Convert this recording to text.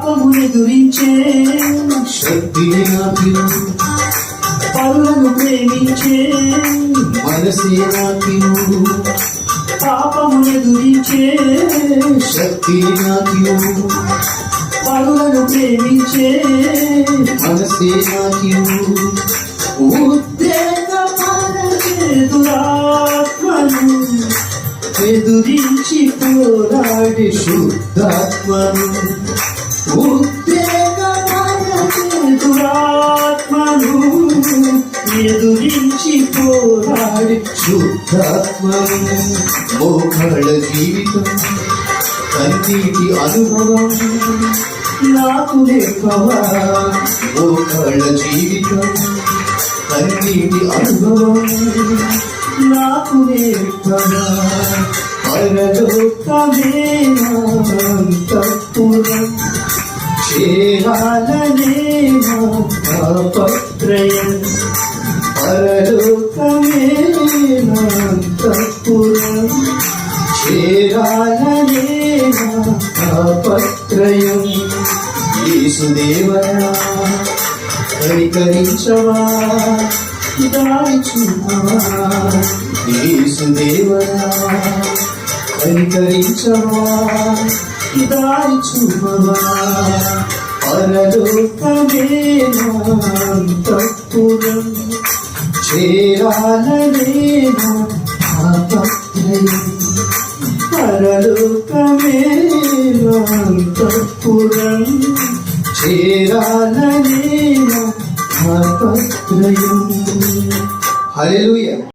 పాపమునెదురించే శక్తి నాకిను, పరులను ప్రేమించే మనసే నాకిను, పాపమునెదురించే శక్తి నాకిను, పరులను ప్రేమించే మనసే నాకిను, ఉద్రేకపరచే దురాత్మను ఎదురించి పోరాడి శుద్ధాత్మను, ఉద్రేకపరచే దురాత్మను ఎదురించి పోరాడి శుద్ధాత్మను, మోకాళ్ళ జీవితం కన్నీటి అనుభవం నాకు లేకవా, మోకాళ్ళ జీవితం కన్నీటి అనుభవం నాకు లేకవా, పరలోకమే నా అంతఃపురం చేరాలనే నా తాపత్రయం, పరలోకమే నా అంతఃపురం చేరాలనే నా తాపత్రయం. యేసుదేవరా కనికరించవా, దారి చూపవా, యేసుదేవరా కనికరించవా, దారి చూపవా, పరలోకమే నా అంతఃపురం చేరాలనే నా తాపత్రయం, పరలోకమే నా అంతఃపురం చేరాలనే నా తాపత్రయం. హల్లెలూయా.